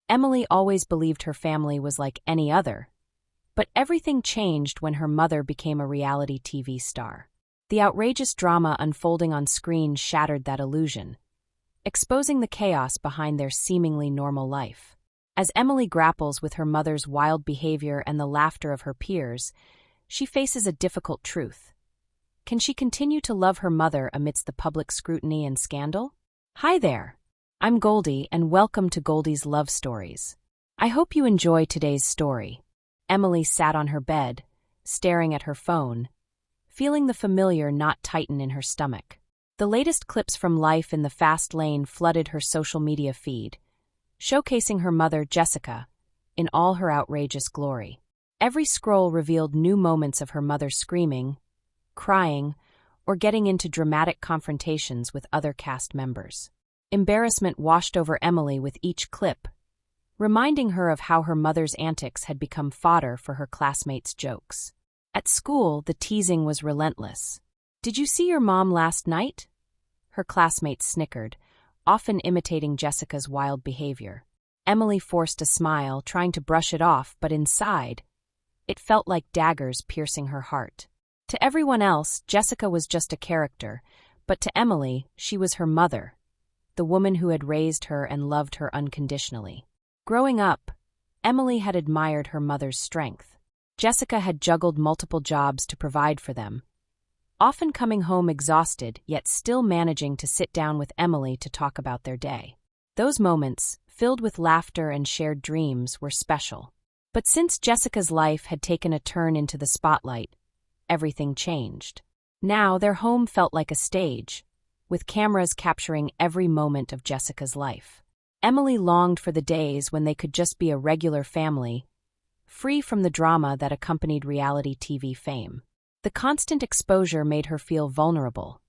Emily always believed her family was like any other, but everything changed when her mother became a reality TV star. The outrageous drama unfolding on screen shattered that illusion, exposing the chaos behind their seemingly normal life. As Emily grapples with her mother's wild behavior and the laughter of her peers, she faces a difficult truth. Can she continue to love her mother amidst the public scrutiny and scandal? Hi there! I'm Goldie, and welcome to Goldie's Love Stories. I hope you enjoy today's story. Emily sat on her bed, staring at her phone, feeling the familiar knot tighten in her stomach. The latest clips from life in the fast lane flooded her social media feed, showcasing her mother, Jessica, in all her outrageous glory. Every scroll revealed new moments of her mother screaming, crying, or getting into dramatic confrontations with other cast members. Embarrassment washed over Emily with each clip, reminding her of how her mother's antics had become fodder for her classmates' jokes. At school, the teasing was relentless. "Did you see your mom last night?" Her classmates snickered, often imitating Jessica's wild behavior. Emily forced a smile, trying to brush it off, but inside, it felt like daggers piercing her heart. To everyone else, Jessica was just a character, but to Emily, she was her mother, the woman who had raised her and loved her unconditionally. Growing up, Emily had admired her mother's strength. Jessica had juggled multiple jobs to provide for them, often coming home exhausted, yet still managing to sit down with Emily to talk about their day. Those moments, filled with laughter and shared dreams, were special. But since Jessica's life had taken a turn into the spotlight, everything changed. Now their home felt like a stage, with cameras capturing every moment of Jessica's life. Emily longed for the days when they could just be a regular family, free from the drama that accompanied reality TV fame. The constant exposure made her feel vulnerable,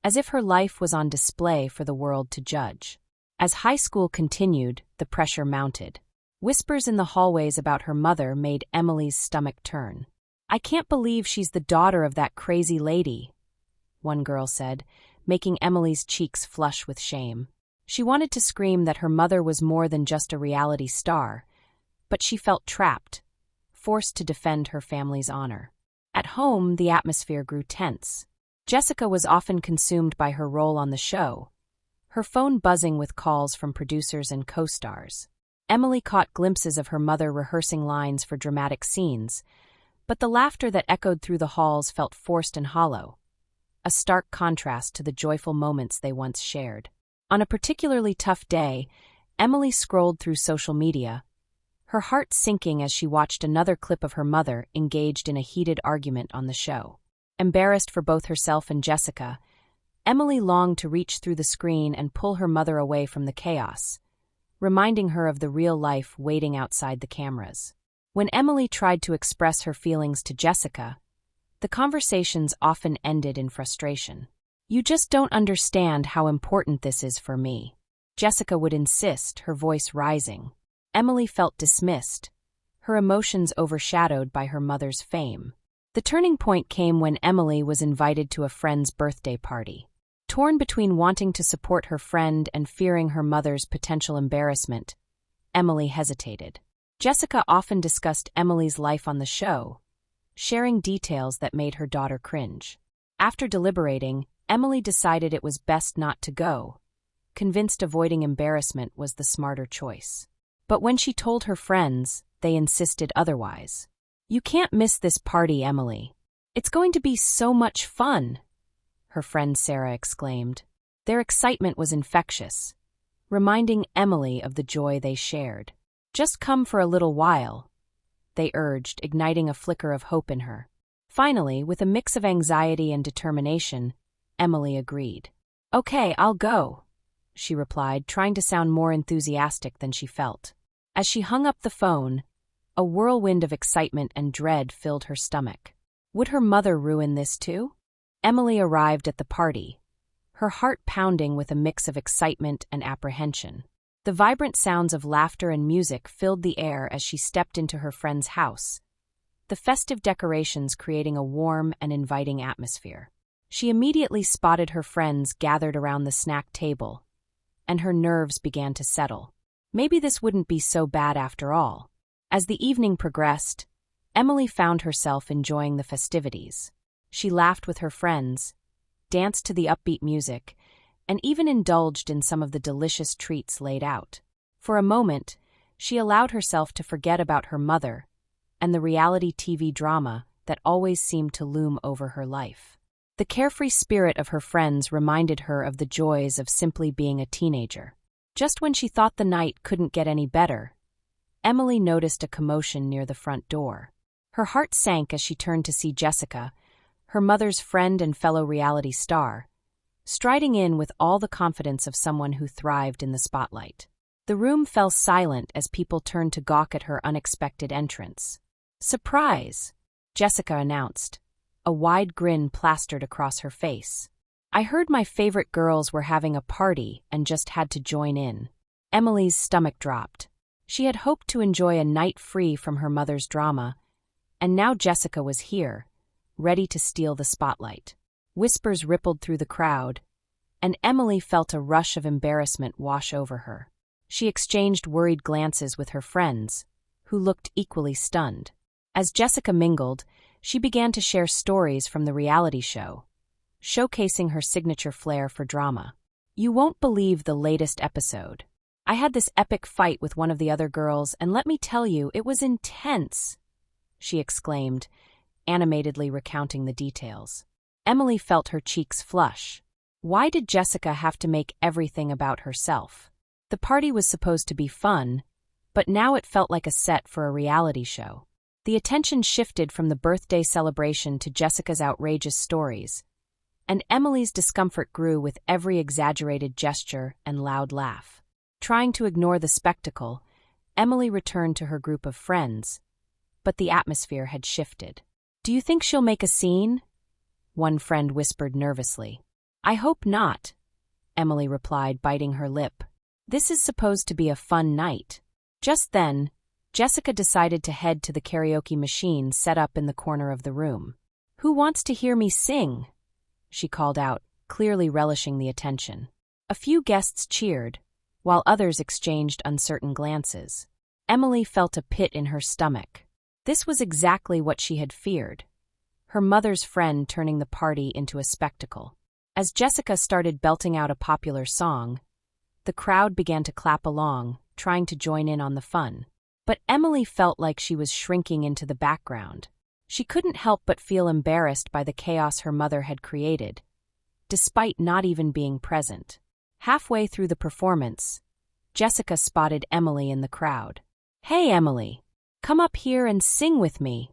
as if her life was on display for the world to judge. As high school continued, the pressure mounted. Whispers in the hallways about her mother made Emily's stomach turn. "I can't believe she's the daughter of that crazy lady," one girl said, making Emily's cheeks flush with shame. She wanted to scream that her mother was more than just a reality star, but she felt trapped, forced to defend her family's honor. At home, the atmosphere grew tense. Jessica was often consumed by her role on the show, her phone buzzing with calls from producers and co-stars. Emily caught glimpses of her mother rehearsing lines for dramatic scenes, but the laughter that echoed through the halls felt forced and hollow, a stark contrast to the joyful moments they once shared. On a particularly tough day, Emily scrolled through social media, her heart sinking as she watched another clip of her mother engaged in a heated argument on the show. Embarrassed for both herself and Jessica, Emily longed to reach through the screen and pull her mother away from the chaos, reminding her of the real life waiting outside the cameras. When Emily tried to express her feelings to Jessica, the conversations often ended in frustration. "You just don't understand how important this is for me," Jessica would insist, her voice rising. Emily felt dismissed, her emotions overshadowed by her mother's fame. The turning point came when Emily was invited to a friend's birthday party. Torn between wanting to support her friend and fearing her mother's potential embarrassment, Emily hesitated. Jessica often discussed Emily's life on the show, sharing details that made her daughter cringe. After deliberating, Emily decided it was best not to go, convinced avoiding embarrassment was the smarter choice. But when she told her friends, they insisted otherwise. "You can't miss this party, Emily. It's going to be so much fun," her friend Sarah exclaimed. Their excitement was infectious, reminding Emily of the joy they shared. "Just come for a little while," they urged, igniting a flicker of hope in her. Finally, with a mix of anxiety and determination, Emily agreed. "Okay, I'll go," she replied, trying to sound more enthusiastic than she felt. As she hung up the phone, a whirlwind of excitement and dread filled her stomach. Would her mother ruin this too? Emily arrived at the party, her heart pounding with a mix of excitement and apprehension. The vibrant sounds of laughter and music filled the air as she stepped into her friend's house, the festive decorations creating a warm and inviting atmosphere. She immediately spotted her friends gathered around the snack table, and her nerves began to settle. Maybe this wouldn't be so bad after all. As the evening progressed, Emily found herself enjoying the festivities. She laughed with her friends, danced to the upbeat music, and even indulged in some of the delicious treats laid out. For a moment, she allowed herself to forget about her mother and the reality TV drama that always seemed to loom over her life. The carefree spirit of her friends reminded her of the joys of simply being a teenager. Just when she thought the night couldn't get any better, Emily noticed a commotion near the front door. Her heart sank as she turned to see Jessica, her mother's friend and fellow reality star, striding in with all the confidence of someone who thrived in the spotlight. The room fell silent as people turned to gawk at her unexpected entrance. "Surprise!" Jessica announced, a wide grin plastered across her face. "I heard my favorite girls were having a party and just had to join in." Emily's stomach dropped. She had hoped to enjoy a night free from her mother's drama, and now Jessica was here, ready to steal the spotlight. Whispers rippled through the crowd, and Emily felt a rush of embarrassment wash over her. She exchanged worried glances with her friends, who looked equally stunned. As Jessica mingled, she began to share stories from the reality show, showcasing her signature flair for drama. "You won't believe the latest episode. I had this epic fight with one of the other girls, and let me tell you, it was intense," she exclaimed, animatedly recounting the details. Emily felt her cheeks flush. Why did Jessica have to make everything about herself? The party was supposed to be fun, but now it felt like a set for a reality show. The attention shifted from the birthday celebration to Jessica's outrageous stories, and Emily's discomfort grew with every exaggerated gesture and loud laugh. Trying to ignore the spectacle, Emily returned to her group of friends, but the atmosphere had shifted. "Do you think she'll make a scene?" one friend whispered nervously. "I hope not," Emily replied, biting her lip. "This is supposed to be a fun night." Just then, Jessica decided to head to the karaoke machine set up in the corner of the room. "Who wants to hear me sing?" she called out, clearly relishing the attention. A few guests cheered, while others exchanged uncertain glances. Emily felt a pit in her stomach. This was exactly what she had feared, her mother's friend turning the party into a spectacle. As Jessica started belting out a popular song, the crowd began to clap along, trying to join in on the fun. But Emily felt like she was shrinking into the background. She couldn't help but feel embarrassed by the chaos her mother had created, despite not even being present. Halfway through the performance, Jessica spotted Emily in the crowd. "Hey, Emily, come up here and sing with me,"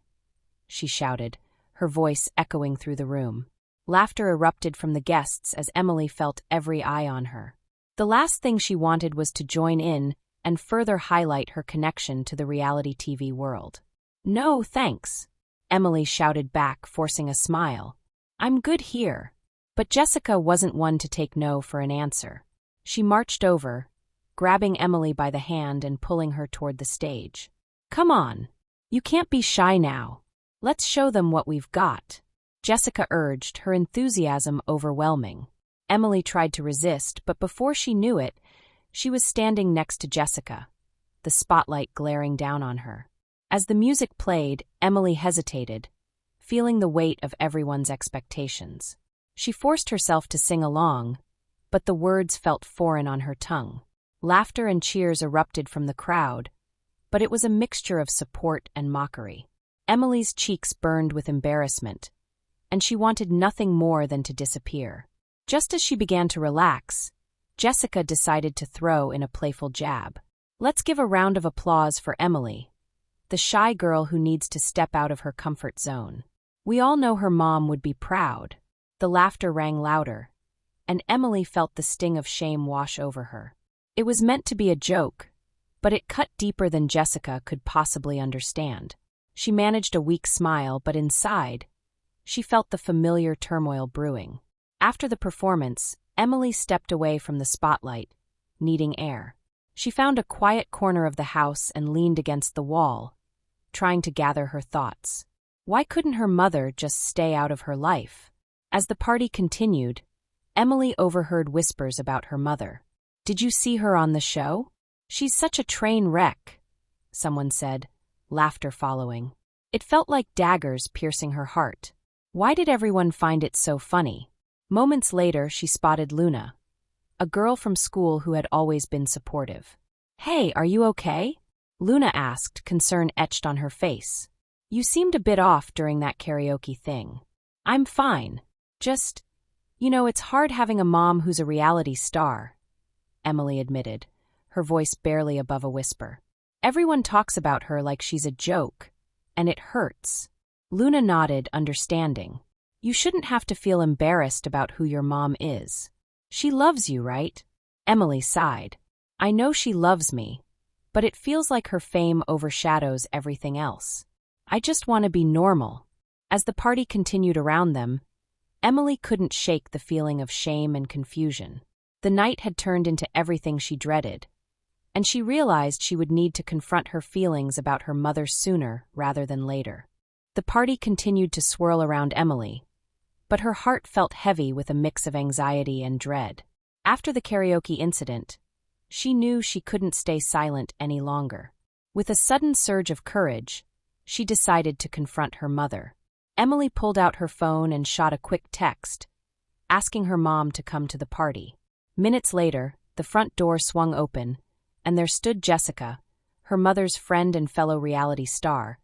she shouted, her voice echoing through the room. Laughter erupted from the guests as Emily felt every eye on her. The last thing she wanted was to join in and further highlight her connection to the reality TV world. "No, thanks," Emily shouted back, forcing a smile. "I'm good here." But Jessica wasn't one to take no for an answer. She marched over, grabbing Emily by the hand and pulling her toward the stage. "Come on, you can't be shy now. Let's show them what we've got," Jessica urged, her enthusiasm overwhelming. Emily tried to resist, but before she knew it, she was standing next to Jessica, the spotlight glaring down on her. As the music played, Emily hesitated, feeling the weight of everyone's expectations. She forced herself to sing along, but the words felt foreign on her tongue. Laughter and cheers erupted from the crowd, but it was a mixture of support and mockery. Emily's cheeks burned with embarrassment, and she wanted nothing more than to disappear. Just as she began to relax, Jessica decided to throw in a playful jab. "Let's give a round of applause for Emily, the shy girl who needs to step out of her comfort zone. We all know her mom would be proud." The laughter rang louder, and Emily felt the sting of shame wash over her. It was meant to be a joke, but it cut deeper than Jessica could possibly understand. She managed a weak smile, but inside, she felt the familiar turmoil brewing. After the performance, Emily stepped away from the spotlight, needing air. She found a quiet corner of the house and leaned against the wall, trying to gather her thoughts. Why couldn't her mother just stay out of her life? As the party continued, Emily overheard whispers about her mother. "Did you see her on the show?" "She's such a train wreck," someone said, laughter following. It felt like daggers piercing her heart. Why did everyone find it so funny? Moments later, she spotted Luna, a girl from school who had always been supportive. "Hey, are you okay?" Luna asked, concern etched on her face. "You seemed a bit off during that karaoke thing." "I'm fine. Just, it's hard having a mom who's a reality star," Emily admitted, her voice barely above a whisper. "Everyone talks about her like she's a joke, and it hurts." Luna nodded, understanding. "You shouldn't have to feel embarrassed about who your mom is. She loves you, right?" Emily sighed. "I know she loves me, but it feels like her fame overshadows everything else. I just want to be normal." As the party continued around them, Emily couldn't shake the feeling of shame and confusion. The night had turned into everything she dreaded, and she realized she would need to confront her feelings about her mother sooner rather than later. The party continued to swirl around Emily, but her heart felt heavy with a mix of anxiety and dread. After the karaoke incident, she knew she couldn't stay silent any longer. With a sudden surge of courage, she decided to confront her mother. Emily pulled out her phone and shot a quick text, asking her mom to come to the party. Minutes later, the front door swung open, and there stood Jessica, her mother's friend and fellow reality star,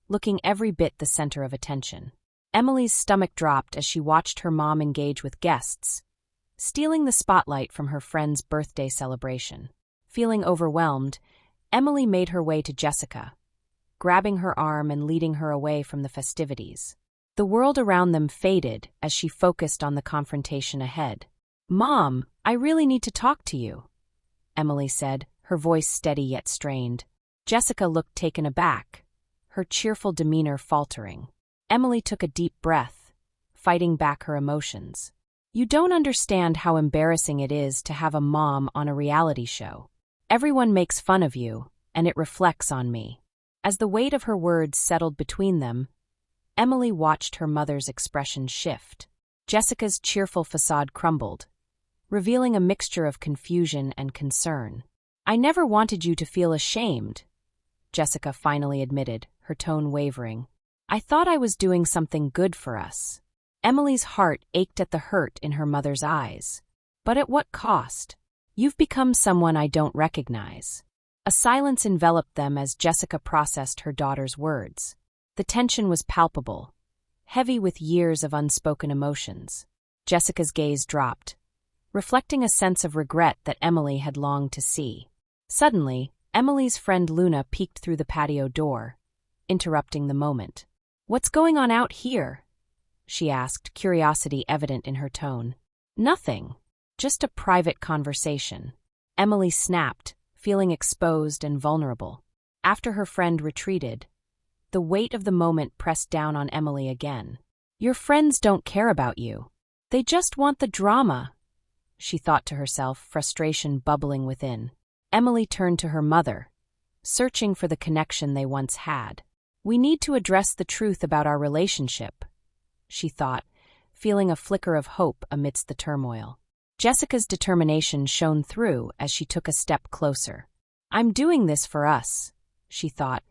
looking every bit the center of attention. Emily's stomach dropped as she watched her mom engage with guests, stealing the spotlight from her friend's birthday celebration. Feeling overwhelmed, Emily made her way to Jessica, grabbing her arm and leading her away from the festivities. The world around them faded as she focused on the confrontation ahead. "Mom, I really need to talk to you," Emily said, her voice steady yet strained. Jessica looked taken aback, her cheerful demeanor faltering. Emily took a deep breath, fighting back her emotions. "You don't understand how embarrassing it is to have a mom on a reality show. Everyone makes fun of you, and it reflects on me." As the weight of her words settled between them, Emily watched her mother's expression shift. Jessica's cheerful facade crumbled, revealing a mixture of confusion and concern. "I never wanted you to feel ashamed," Jessica finally admitted, her tone wavering. "I thought I was doing something good for us." Emily's heart ached at the hurt in her mother's eyes. "But at what cost? You've become someone I don't recognize." A silence enveloped them as Jessica processed her daughter's words. The tension was palpable, heavy with years of unspoken emotions. Jessica's gaze dropped, reflecting a sense of regret that Emily had longed to see. Suddenly, Emily's friend Luna peeked through the patio door, interrupting the moment. "What's going on out here?" she asked, curiosity evident in her tone. "Nothing. Just a private conversation." Emily snapped, feeling exposed and vulnerable. After her friend retreated, the weight of the moment pressed down on Emily again. "Your friends don't care about you. They just want the drama," she thought to herself, frustration bubbling within. Emily turned to her mother, searching for the connection they once had. "We need to address the truth about our relationship," she thought, feeling a flicker of hope amidst the turmoil. Jessica's determination shone through as she took a step closer. "I'm doing this for us," she thought,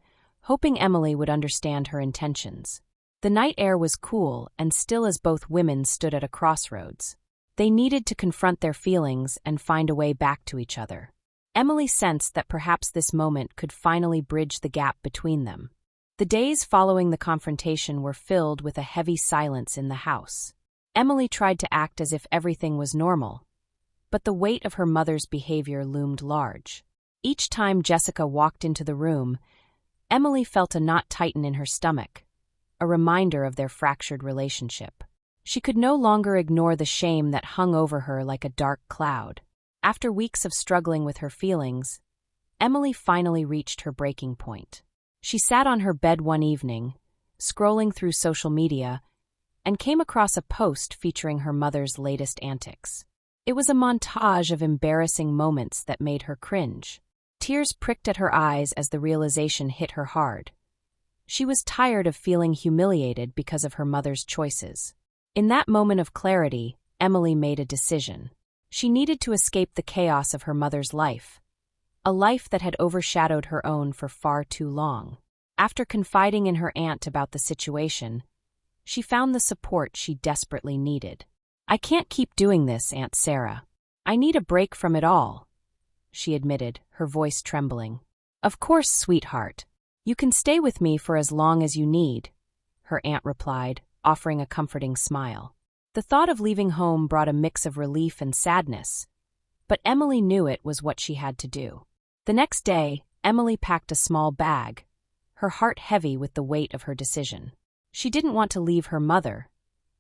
hoping Emily would understand her intentions. The night air was cool and still as both women stood at a crossroads. They needed to confront their feelings and find a way back to each other. Emily sensed that perhaps this moment could finally bridge the gap between them. The days following the confrontation were filled with a heavy silence in the house. Emily tried to act as if everything was normal, but the weight of her mother's behavior loomed large. Each time Jessica walked into the room, Emily felt a knot tighten in her stomach, a reminder of their fractured relationship. She could no longer ignore the shame that hung over her like a dark cloud. After weeks of struggling with her feelings, Emily finally reached her breaking point. She sat on her bed one evening, scrolling through social media, and came across a post featuring her mother's latest antics. It was a montage of embarrassing moments that made her cringe. Tears pricked at her eyes as the realization hit her hard. She was tired of feeling humiliated because of her mother's choices. In that moment of clarity, Emily made a decision. She needed to escape the chaos of her mother's life, a life that had overshadowed her own for far too long. After confiding in her aunt about the situation, she found the support she desperately needed. "I can't keep doing this, Aunt Sarah. I need a break from it all," she admitted, her voice trembling. "Of course, sweetheart. You can stay with me for as long as you need," her aunt replied, offering a comforting smile. The thought of leaving home brought a mix of relief and sadness, but Emily knew it was what she had to do. The next day, Emily packed a small bag, her heart heavy with the weight of her decision. She didn't want to leave her mother,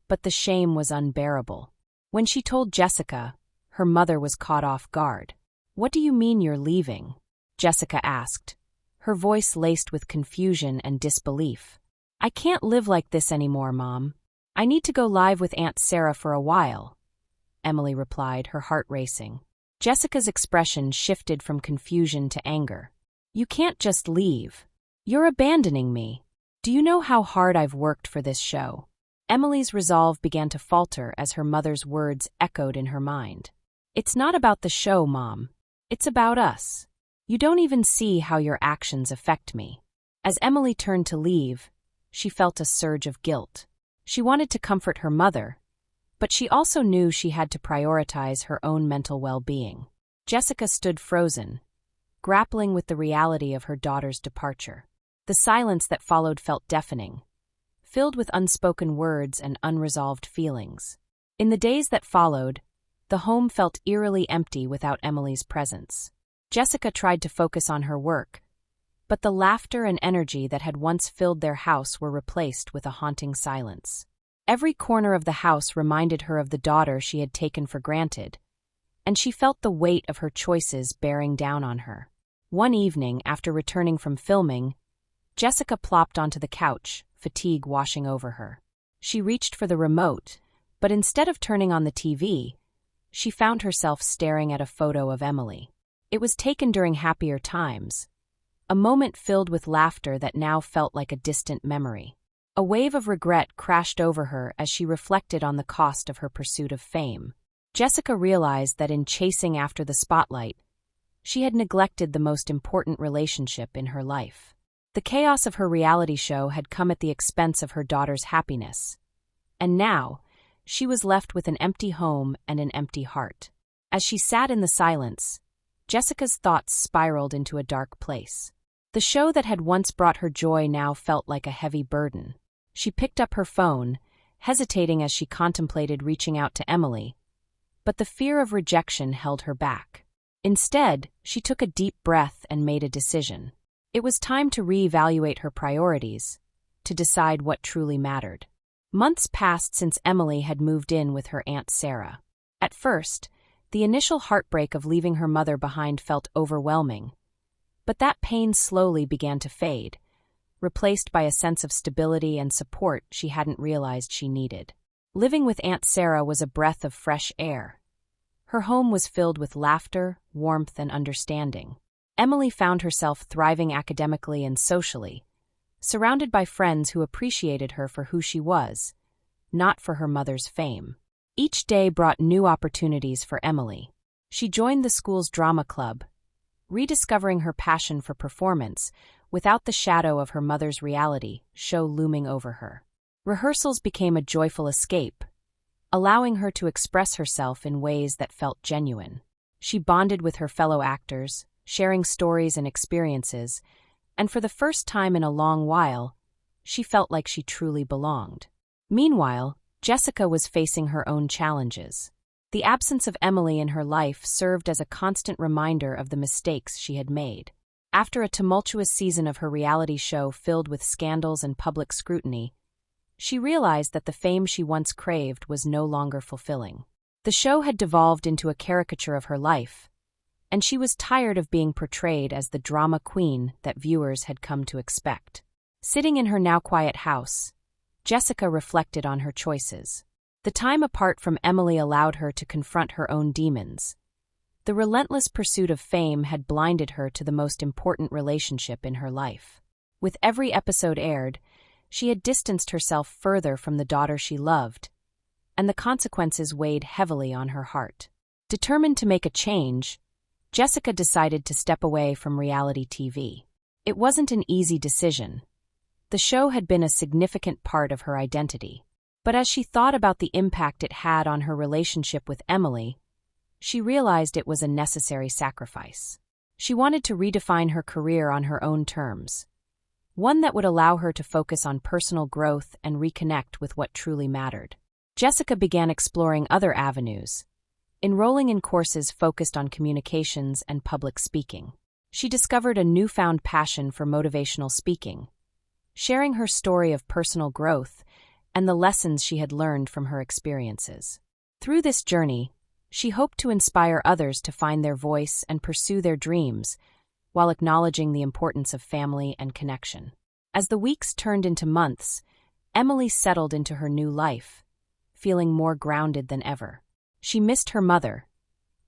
but the shame was unbearable. When she told Jessica, her mother was caught off guard. "What do you mean you're leaving?" Jessica asked, her voice laced with confusion and disbelief. "I can't live like this anymore, Mom. I need to go live with Aunt Sarah for a while," Emily replied, her heart racing. Jessica's expression shifted from confusion to anger. "You can't just leave. You're abandoning me. Do you know how hard I've worked for this show?" Emily's resolve began to falter as her mother's words echoed in her mind. "It's not about the show, Mom. It's about us. You don't even see how your actions affect me." As Emily turned to leave, she felt a surge of guilt. She wanted to comfort her mother, but she also knew she had to prioritize her own mental well-being. Jessica stood frozen, grappling with the reality of her daughter's departure. The silence that followed felt deafening, filled with unspoken words and unresolved feelings. In the days that followed, the home felt eerily empty without Emily's presence. Jessica tried to focus on her work, but the laughter and energy that had once filled their house were replaced with a haunting silence. Every corner of the house reminded her of the daughter she had taken for granted, and she felt the weight of her choices bearing down on her. One evening, after returning from filming, Jessica plopped onto the couch, fatigue washing over her. She reached for the remote, but instead of turning on the TV, she found herself staring at a photo of Emily. It was taken during happier times, a moment filled with laughter that now felt like a distant memory. A wave of regret crashed over her as she reflected on the cost of her pursuit of fame. Jessica realized that in chasing after the spotlight, she had neglected the most important relationship in her life. The chaos of her reality show had come at the expense of her daughter's happiness, and now she was left with an empty home and an empty heart. As she sat in the silence, Jessica's thoughts spiraled into a dark place. The show that had once brought her joy now felt like a heavy burden. She picked up her phone, hesitating as she contemplated reaching out to Emily, but the fear of rejection held her back. Instead, she took a deep breath and made a decision. It was time to reevaluate her priorities, to decide what truly mattered. Months passed since Emily had moved in with her Aunt Sarah. At first, the initial heartbreak of leaving her mother behind felt overwhelming, but that pain slowly began to fade, replaced by a sense of stability and support she hadn't realized she needed. Living with Aunt Sarah was a breath of fresh air. Her home was filled with laughter, warmth, and understanding. Emily found herself thriving academically and socially, surrounded by friends who appreciated her for who she was, not for her mother's fame. Each day brought new opportunities for Emily. She joined the school's drama club, rediscovering her passion for performance without the shadow of her mother's reality show looming over her. Rehearsals became a joyful escape, allowing her to express herself in ways that felt genuine. She bonded with her fellow actors, sharing stories and experiences, and for the first time in a long while, she felt like she truly belonged. Meanwhile, Jessica was facing her own challenges. The absence of Emily in her life served as a constant reminder of the mistakes she had made. After a tumultuous season of her reality show filled with scandals and public scrutiny, she realized that the fame she once craved was no longer fulfilling. The show had devolved into a caricature of her life, and she was tired of being portrayed as the drama queen that viewers had come to expect. Sitting in her now quiet house, Jessica reflected on her choices. The time apart from Emily allowed her to confront her own demons. The relentless pursuit of fame had blinded her to the most important relationship in her life. With every episode aired, she had distanced herself further from the daughter she loved, and the consequences weighed heavily on her heart. Determined to make a change, Jessica decided to step away from reality TV. It wasn't an easy decision. The show had been a significant part of her identity. But as she thought about the impact it had on her relationship with Emily, she realized it was a necessary sacrifice. She wanted to redefine her career on her own terms, one that would allow her to focus on personal growth and reconnect with what truly mattered. Jessica began exploring other avenues, enrolling in courses focused on communications and public speaking. She discovered a newfound passion for motivational speaking, sharing her story of personal growth and the lessons she had learned from her experiences. Through this journey, she hoped to inspire others to find their voice and pursue their dreams, while acknowledging the importance of family and connection. As the weeks turned into months, Emily settled into her new life, feeling more grounded than ever. She missed her mother,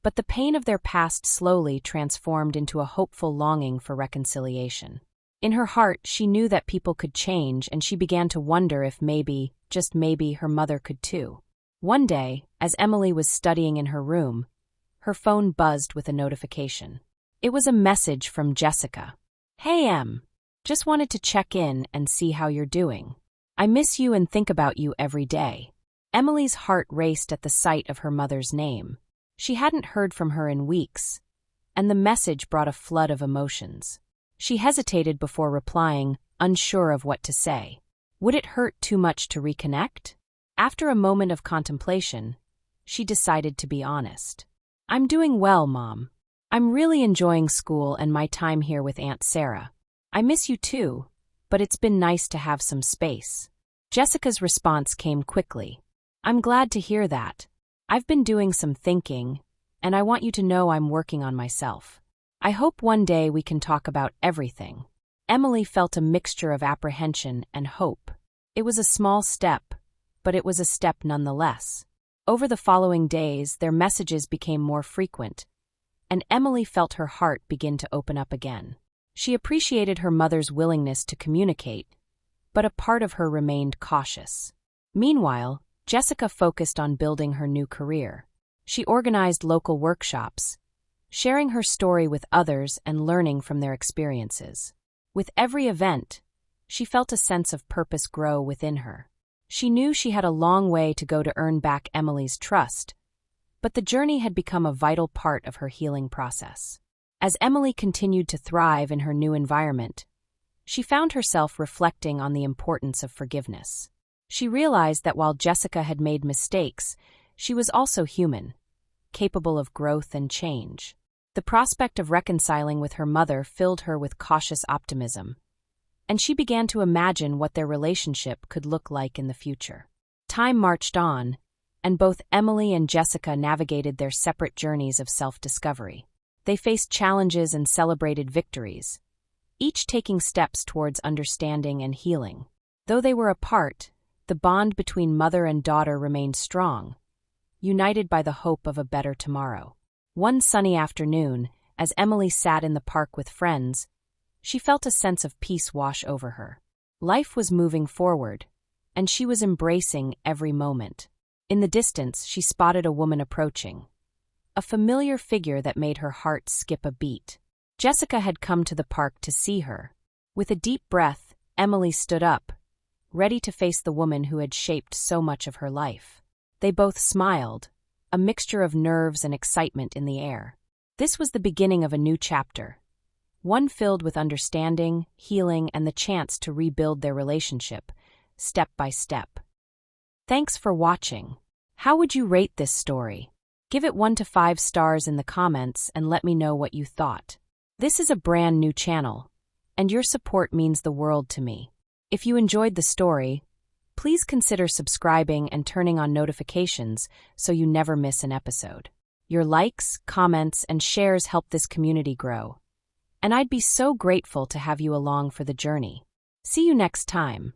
but the pain of their past slowly transformed into a hopeful longing for reconciliation. In her heart, she knew that people could change, and she began to wonder if maybe, just maybe, her mother could too. One day, as Emily was studying in her room, her phone buzzed with a notification. It was a message from Jessica. "Hey Em, just wanted to check in and see how you're doing. I miss you and think about you every day." Emily's heart raced at the sight of her mother's name. She hadn't heard from her in weeks, and the message brought a flood of emotions. She hesitated before replying, unsure of what to say. Would it hurt too much to reconnect? After a moment of contemplation, she decided to be honest. "I'm doing well, Mom. I'm really enjoying school and my time here with Aunt Sarah. I miss you too, but it's been nice to have some space." Jessica's response came quickly. "I'm glad to hear that. I've been doing some thinking, and I want you to know I'm working on myself. I hope one day we can talk about everything." Emily felt a mixture of apprehension and hope. It was a small step, but it was a step nonetheless. Over the following days, their messages became more frequent, and Emily felt her heart begin to open up again. She appreciated her mother's willingness to communicate, but a part of her remained cautious. Meanwhile, Jessica focused on building her new career. She organized local workshops, sharing her story with others and learning from their experiences. With every event, she felt a sense of purpose grow within her. She knew she had a long way to go to earn back Emily's trust, but the journey had become a vital part of her healing process. As Emily continued to thrive in her new environment, she found herself reflecting on the importance of forgiveness. She realized that while Jessica had made mistakes, she was also human, capable of growth and change. The prospect of reconciling with her mother filled her with cautious optimism, and she began to imagine what their relationship could look like in the future. Time marched on, and both Emily and Jessica navigated their separate journeys of self-discovery. They faced challenges and celebrated victories, each taking steps towards understanding and healing. Though they were apart, the bond between mother and daughter remained strong, united by the hope of a better tomorrow. One sunny afternoon, as Emily sat in the park with friends, she felt a sense of peace wash over her. Life was moving forward, and she was embracing every moment. In the distance, she spotted a woman approaching, a familiar figure that made her heart skip a beat. Jessica had come to the park to see her. With a deep breath, Emily stood up, ready to face the woman who had shaped so much of her life. They both smiled, a mixture of nerves and excitement in the air. This was the beginning of a new chapter, one filled with understanding, healing, and the chance to rebuild their relationship, step by step. Thanks for watching. How would you rate this story? Give it 1 to 5 stars in the comments and let me know what you thought. This is a brand new channel, and your support means the world to me. If you enjoyed the story, please consider subscribing and turning on notifications so you never miss an episode. Your likes, comments, and shares help this community grow, and I'd be so grateful to have you along for the journey. See you next time.